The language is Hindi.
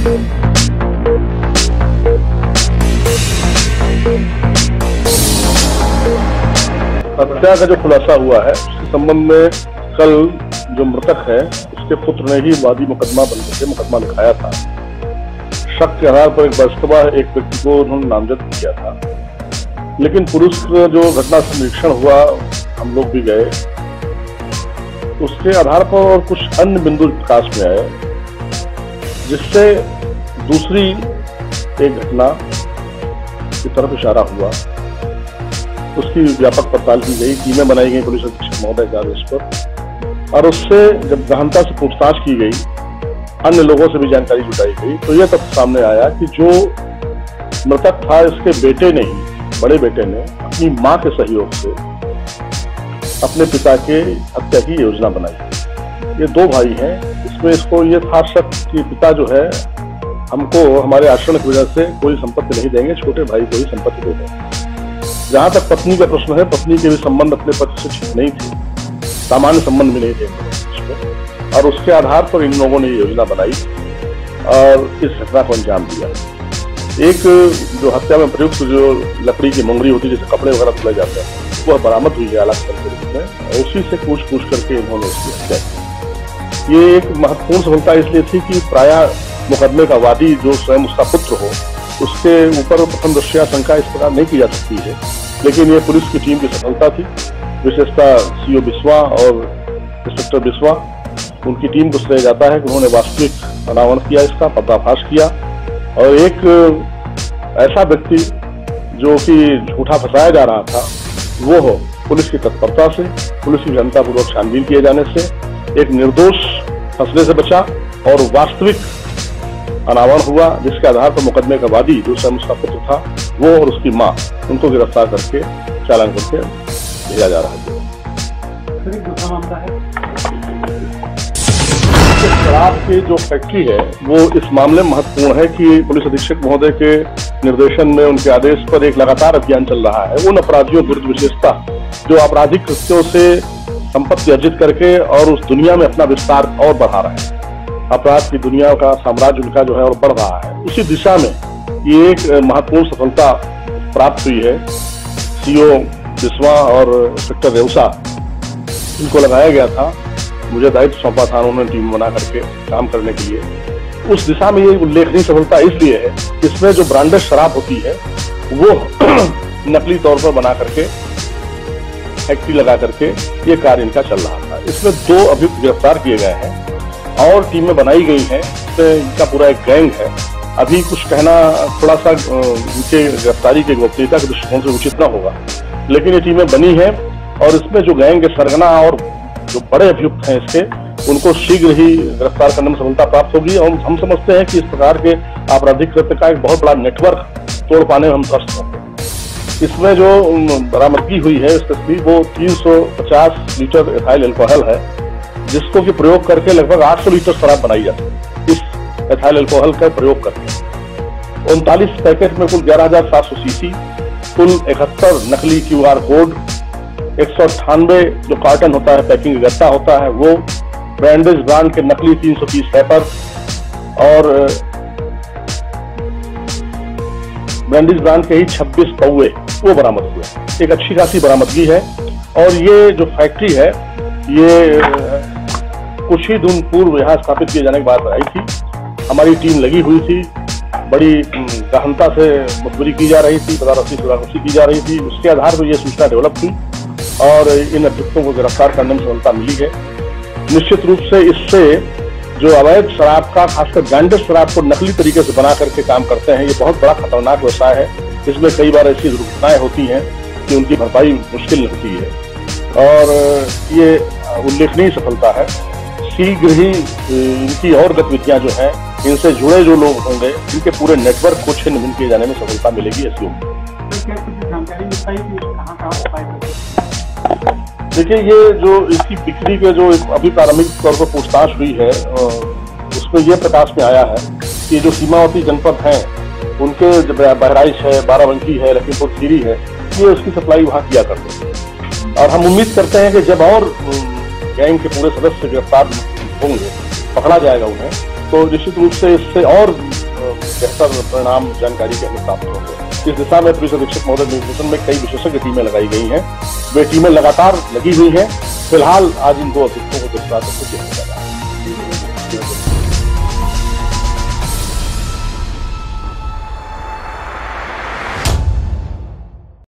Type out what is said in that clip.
हत्या का जो खुलासा हुआ है उसके संबंध में कल जो मृतक है उसके पुत्र ने ही वादी मुकदमा बनकर मुकदमा लिखाया था। शक के आधार पर एक बस्तबा एक व्यक्ति को उन्होंने नामजद किया था, लेकिन पुलिस का जो घटना से निरीक्षण हुआ, हम लोग भी गए, उसके आधार पर और कुछ अन्य बिंदु प्रकाश में आए, जिससे दूसरी एक घटना की तरफ इशारा हुआ। उसकी व्यापक पड़ताल की गई, टीमें बनाई गई पुलिस अधीक्षक महोदय के आदेश पर, और उससे जब गहनता से पूछताछ की गई, अन्य लोगों से भी जानकारी जुटाई गई, तो यह तथ्य सामने आया कि जो मृतक था इसके बेटे ने ही, बड़े बेटे ने अपनी मां के सहयोग से अपने पिता के हत्या की योजना बनाई। ये दो भाई हैं, इसमें इसको ये था शक कि पिता जो है हमको हमारे आचरण की वजह से कोई संपत्ति नहीं देंगे, छोटे भाई को ही संपत्ति दे देंगे। जहां तक पत्नी का प्रश्न है, पत्नी के भी संबंध अपने पति से ठीक नहीं थे, सामान्य संबंध भी नहीं थे, और उसके आधार पर इन लोगों ने योजना बनाई और इस घटना को अंजाम दिया। एक जो हत्या में प्रयुक्त जो लकड़ी की मुंगरी होती है, जैसे कपड़े वगैरह धुले जाते हैं, वह बरामद हुई है अलग तरीके में, और उसी से पूछ करके इन्होंने उसकी हत्या की। ये एक महत्वपूर्ण सफलता इसलिए थी कि प्रायः मुकदमे का वादी जो स्वयं उसका पुत्र हो, उसके ऊपर प्रथम दृष्टया शंका इस प्रकार नहीं की जा सकती है, लेकिन ये पुलिस की टीम की सफलता थी। विशेषतः सीओ बिस्वा और इंस्पेक्टर बिस्वा, उनकी टीम को श्रेय जाता है कि उन्होंने वास्तविक अनावरण किया, इसका पर्दाफाश किया, और एक ऐसा व्यक्ति जो कि झूठा फंसाया जा रहा था, वो हो पुलिस की तत्परता से, पुलिस की जनतापूर्वक छानबीन किए जाने से एक निर्दोष फंसने से बचा और वास्तविक अनावरण हुआ, जिसके आधार पर मुकदमे का वादी जो स्वयं उसका पुत्र था, वो और उसकी मां, उनको गिरफ्तार करके चालान करके भेजा जा रहा है। शराब की जो फैक्ट्री है वो इस मामले में महत्वपूर्ण है कि पुलिस अधीक्षक महोदय के निर्देशन में, उनके आदेश पर एक लगातार अभियान चल रहा है। उन अपराधियों विरुद्ध विशेषता जो आपराधिक कृत्यों से संपत्ति अर्जित करके और उस दुनिया में अपना विस्तार और बढ़ा रहे हैं, अपराध की दुनिया का साम्राज्य उनका जो है और बढ़ रहा है, उसी दिशा में ये एक महत्वपूर्ण सफलता प्राप्त हुई है। सीओ बिस्वा और इंस्पेक्टर रेवसा, इनको लगाया गया था, मुझे दायित्व सौंपा था उन्होंने टीम बना करके काम करने के लिए। उस दिशा में ये उल्लेखनीय सफलता इसलिए है, इसमें जो ब्रांडेड शराब होती है वो नकली तौर पर बना करके फैक्ट्री लगा करके ये कार्य इनका चल रहा था। इसमें 2 अभियुक्त गिरफ्तार किए गए हैं और टीमें बनाई गई हैं, इनका पूरा एक गैंग है। अभी कुछ कहना थोड़ा सा इनके गिरफ्तारी के गोपनीयता के दृष्टिकोण से उचित न होगा, लेकिन ये टीमें बनी हैं और इसमें जो गैंग के सरगना और जो बड़े अभियुक्त हैं इसके, उनको शीघ्र ही गिरफ्तार करने में सफलता प्राप्त होगी। और हम समझते हैं कि इस प्रकार के आपराधिक कृत्य का एक बहुत बड़ा नेटवर्क तोड़ पाने में हम त्रस्त होंगे। इसमें जो बरामदगी हुई है स्पेशली वो 350 लीटर एथाइल अल्कोहल है, जिसको कि प्रयोग करके लगभग 800 लीटर शराब बनाई जाती है। इस एथाइल अल्कोहल का प्रयोग करके 39 पैकेट में कुल 11,700 सीसी, कुल 71 नकली QR कोड, 198 जो कार्टन होता है, पैकिंग गत्ता होता है वो, ब्रांडेज ब्रांड के नकली 330 रैपर और ब्रांडेज ब्रांड के ही 26 पौवे वो बरामद हुए। एक अच्छी खासी बरामदगी है। और ये जो फैक्ट्री है ये कुछ ही दिन पूर्व यहाँ स्थापित किए जाने की बात आई थी। हमारी टीम लगी हुई थी, बड़ी गहनता से मुखबिरी की जा रही थी, तदारकी की जा रही थी। उसके आधार पर यह सूचना डेवलप हुई और इन अभियुक्तों को गिरफ्तार करने में सफलता मिली है। निश्चित रूप से इससे जो अवैध शराब का, खासकर ब्रांडेड शराब को नकली तरीके से बना करके काम करते हैं, ये बहुत बड़ा खतरनाक व्यवसाय है। इसमें कई बार ऐसी दुर्घटनाएं होती हैं कि उनकी भरपाई मुश्किल होती है और ये उल्लेखनीय सफलता है। शीघ्र ही इनकी और गतिविधियां जो हैं, इनसे जुड़े जो लोग होंगे, इनके पूरे नेटवर्क को छिन्न भिन्न किए जाने में सफलता मिलेगी, ऐसी उम्मीद। देखिए, ये जो इसकी बिक्री के जो अभी प्रारंभिक तौर पर पूछताछ हुई है उसमें यह प्रकाश में आया है कि जो सीमावर्ती जनपद हैं उनके बहराइच है, बाराबंकी है, लखीमपुर खीरी है, ये उसकी सप्लाई वहाँ किया करते हैं। और हम उम्मीद करते हैं कि जब और गैंग के पूरे सदस्य गिरफ्तार होंगे, पकड़ा जाएगा उन्हें, तो निश्चित रूप से इससे और बेहतर परिणाम जानकारी के हमें प्राप्त होंगे। इस दिशा में पुलिस अधीक्षक महोदय निर्देशन में कई विशेषज्ञ टीमें लगाई गई हैं। वे टीमें लगातार लगी हुई हैं। फिलहाल आज इन 2 अभियुक्तों को गिरफ्तार करके जेल में डाला है।